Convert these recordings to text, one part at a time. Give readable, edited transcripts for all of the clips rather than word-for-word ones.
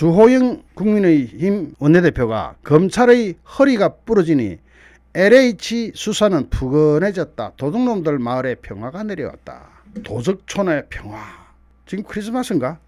주호영 국민의힘 원내대표가 검찰의 허리가 부러지니 LH 수사는 푸근해졌다. 도둑놈들 마을에 평화가 내려왔다. 도적촌의 평화. 지금 크리스마스인가?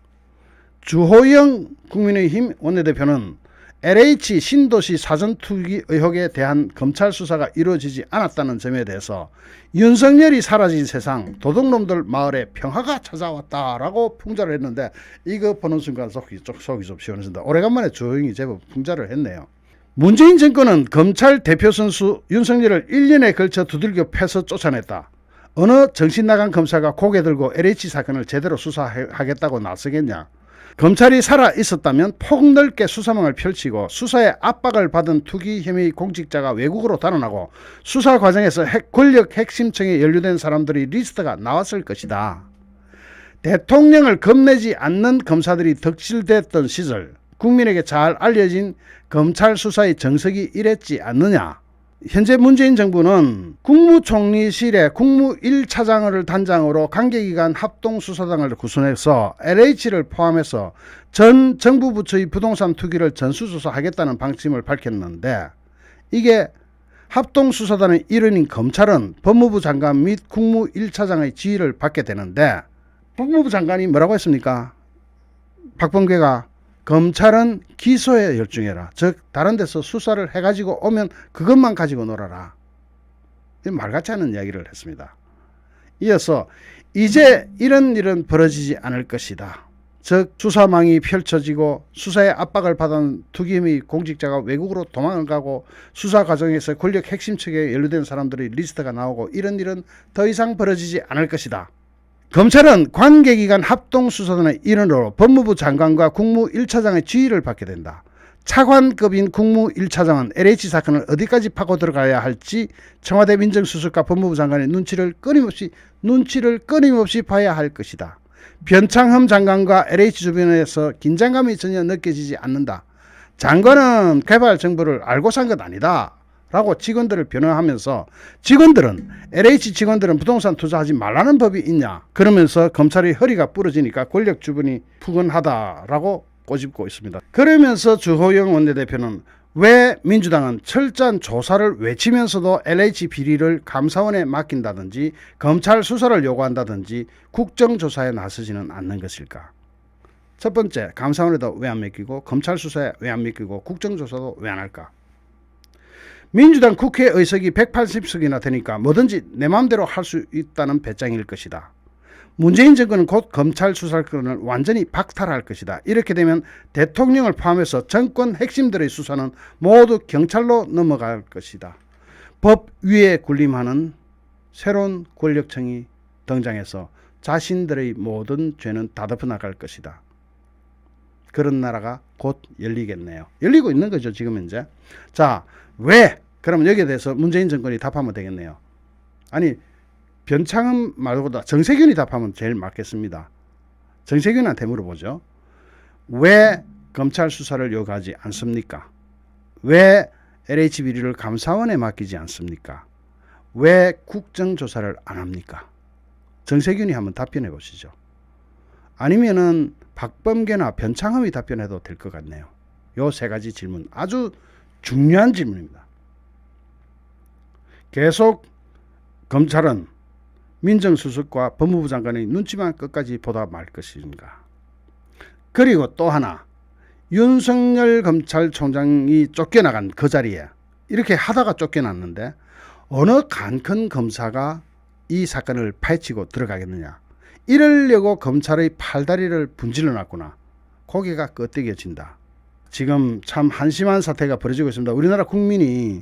주호영 국민의힘 원내대표는 LH 신도시 사전투기 의혹에 대한 검찰 수사가 이루어지지 않았다는 점에 대해서 윤석열이 사라진 세상 도둑놈들 마을에 평화가 찾아왔다라고 풍자를 했는데, 이거 보는 순간 속이 좀 시원해진다. 오래간만에 주호영이 제법 풍자를 했네요. 문재인 정권은 검찰 대표 선수 윤석열을 1년에 걸쳐 두들겨 패서 쫓아냈다. 어느 정신나간 검사가 고개 들고 LH 사건을 제대로 수사하겠다고 나서겠냐. 검찰이 살아있었다면 폭넓게 수사망을 펼치고 수사에 압박을 받은 투기 혐의 공직자가 외국으로 달아나고 수사 과정에서 권력 핵심층에 연루된 사람들이 리스트가 나왔을 것이다. 대통령을 겁내지 않는 검사들이 덕질됐던 시절, 국민에게 잘 알려진 검찰 수사의 정석이 이랬지 않느냐. 현재 문재인 정부는 국무총리실에 국무 1차장을 단장으로 관계기관 합동수사단을 구성해서 LH를 포함해서 전 정부 부처의 부동산 투기를 전수조사하겠다는 방침을 밝혔는데, 이게 합동수사단의 일원인 검찰은 법무부 장관 및 국무 1차장의 지휘를 받게 되는데, 법무부 장관이 뭐라고 했습니까? 박범계가 검찰은 기소에 열중해라. 즉 다른 데서 수사를 해가지고 오면 그것만 가지고 놀아라. 말같지 않은 이야기를 했습니다. 이어서 이제 이런 일은 벌어지지 않을 것이다. 즉 수사망이 펼쳐지고 수사에 압박을 받은 투기혐의 공직자가 외국으로 도망을 가고 수사 과정에서 권력 핵심층에 연루된 사람들의 리스트가 나오고 이런 일은 더 이상 벌어지지 않을 것이다. 검찰은 관계기관 합동수사단의 일원으로 법무부 장관과 국무 1차장의 지휘를 받게 된다. 차관급인 국무 1차장은 LH 사건을 어디까지 파고 들어가야 할지 청와대 민정수석과 법무부 장관의 눈치를 끊임없이 봐야 할 것이다. 변창흠 장관과 LH 주변에서 긴장감이 전혀 느껴지지 않는다. 장관은 개발 정보를 알고 산 것 아니다 라고 직원들을 변호하면서, LH 직원들은 부동산 투자하지 말라는 법이 있냐 그러면서 검찰의 허리가 부러지니까 권력 주변이 푸근하다라고 꼬집고 있습니다. 그러면서 주호영 원내대표는 왜 민주당은 철저한 조사를 외치면서도 LH 비리를 감사원에 맡긴다든지 검찰 수사를 요구한다든지 국정조사에 나서지는 않는 것일까? 첫 번째, 감사원에도 왜 안 맡기고 검찰 수사에 왜 안 맡기고 국정조사도 왜 안 할까? 민주당 국회 의석이 180석이나 되니까 뭐든지 내 마음대로 할 수 있다는 배짱일 것이다. 문재인 정권은 곧 검찰 수사권을 완전히 박탈할 것이다. 이렇게 되면 대통령을 포함해서 정권 핵심들의 수사는 모두 경찰로 넘어갈 것이다. 법 위에 군림하는 새로운 권력층이 등장해서 자신들의 모든 죄는 다 덮어나갈 것이다. 그런 나라가 곧 열리겠네요. 열리고 있는 거죠, 지금 현재. 자, 왜? 그러면 여기에 대해서 문재인 정권이 답하면 되겠네요. 아니, 변창흠 말보다 정세균이 답하면 제일 맞겠습니다. 정세균한테 물어보죠. 왜 검찰 수사를 요구하지 않습니까? 왜 LH 비리를 감사원에 맡기지 않습니까? 왜 국정조사를 안 합니까? 정세균이 한번 답변해 보시죠. 아니면은 박범계나 변창흠이 답변해도 될 것 같네요. 요 세 가지 질문, 아주 중요한 질문입니다. 계속 검찰은 민정수석과 법무부 장관의 눈치만 끝까지 보다 말 것인가? 그리고 또 하나, 윤석열 검찰총장이 쫓겨나간 그 자리에 이렇게 하다가 쫓겨났는데 어느 간큰 검사가 이 사건을 파헤치고 들어가겠느냐? 이러려고 검찰의 팔다리를 분질러 놨구나. 고개가 끄덕여진다. 지금 참 한심한 사태가 벌어지고 있습니다. 우리나라 국민이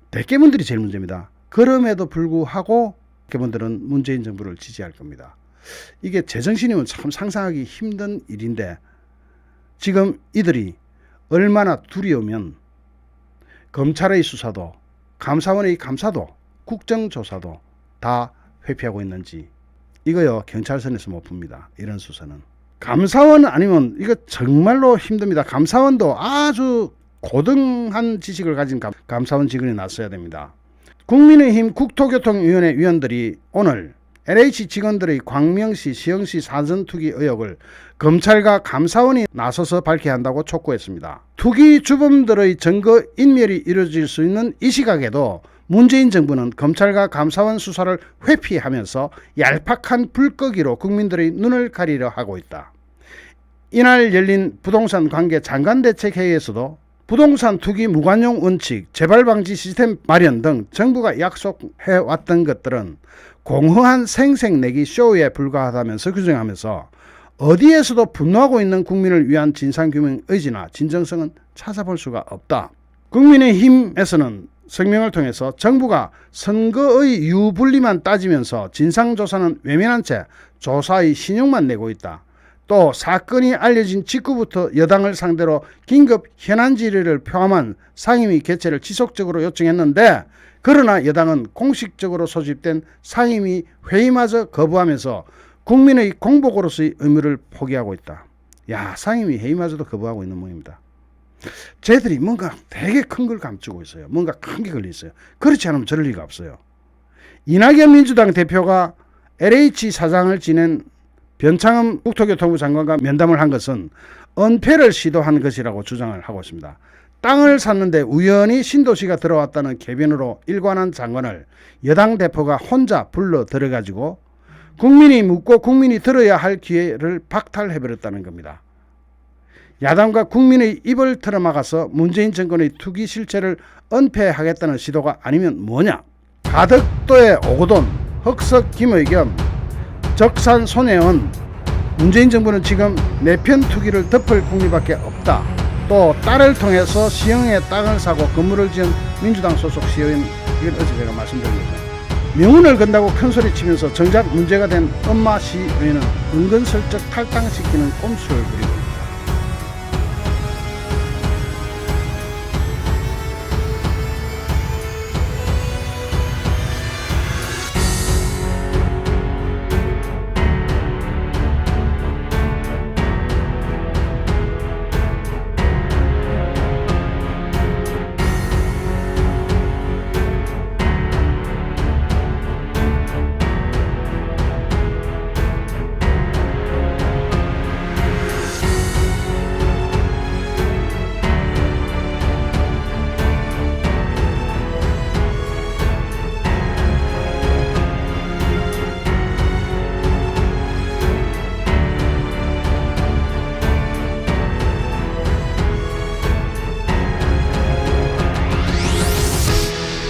대개분들이 제일 문제입니다. 그럼에도 불구하고 대개분들은 문재인 정부를 지지할 겁니다. 이게 제정신이면 참 상상하기 힘든 일인데, 지금 이들이 얼마나 두려우면 검찰의 수사도 감사원의 감사도 국정조사도 다 회피하고 있는지, 이거요 경찰선에서 못 봅니다. 이런 수사는. 감사원 아니면 이거 정말로 힘듭니다. 감사원도 아주 고등한 지식을 가진 감사원 직원이 나서야 됩니다. 국민의힘 국토교통위원회 위원들이 오늘 LH 직원들의 광명시, 시흥시 사전투기 의혹을 검찰과 감사원이 나서서 밝혀야 한다고 촉구했습니다. 투기 주범들의 증거 인멸이 이루어질 수 있는 이 시각에도 문재인 정부는 검찰과 감사원 수사를 회피하면서 얄팍한 불꺼기로 국민들의 눈을 가리려 하고 있다. 이날 열린 부동산 관계 장관대책회의에서도 부동산 투기 무관용 원칙, 재발 방지 시스템 마련 등 정부가 약속해왔던 것들은 공허한 생색내기 쇼에 불과하다면서 규정하면서 어디에서도 분노하고 있는 국민을 위한 진상규명 의지나 진정성은 찾아볼 수가 없다. 국민의힘에서는 성명을 통해서 정부가 선거의 유불리만 따지면서 진상조사는 외면한 채 조사의 신용만 내고 있다. 또 사건이 알려진 직후부터 여당을 상대로 긴급 현안 질의를 포함한 상임위 개최를 지속적으로 요청했는데 그러나 여당은 공식적으로 소집된 상임위 회의마저 거부하면서 국민의 공복으로서의 의무를 포기하고 있다. 야, 상임위 회의마저도 거부하고 있는 모양입니다. 쟤들이 뭔가 되게 큰 걸 감추고 있어요. 뭔가 큰 게 걸려 있어요. 그렇지 않으면 저럴 리가 없어요. 이낙연 민주당 대표가 LH 사장을 지낸 변창흠 국토교통부 장관과 면담을 한 것은 은폐를 시도한 것이라고 주장을 하고 있습니다. 땅을 샀는데 우연히 신도시가 들어왔다는 궤변으로 일관한 장관을 여당 대표가 혼자 불러 들어가지고 국민이 묻고 국민이 들어야 할 기회를 박탈해버렸다는 겁니다. 야당과 국민의 입을 틀어막아서 문재인 정권의 투기 실체를 은폐하겠다는 시도가 아니면 뭐냐? 가덕도의 오고돈, 흑석 김의겸, 적산 손혜원, 문재인 정부는 지금 내편 투기를 덮을 국리밖에 없다. 또 딸을 통해서 시흥에 땅을 사고 건물을 지은 민주당 소속 시의원, 이건 어제 제가 말씀드렸습니다. 명운을 건다고 큰소리 치면서 정작 문제가 된 엄마 시의원은 은근슬쩍 탈당시키는 꼼수를 부리고 있다.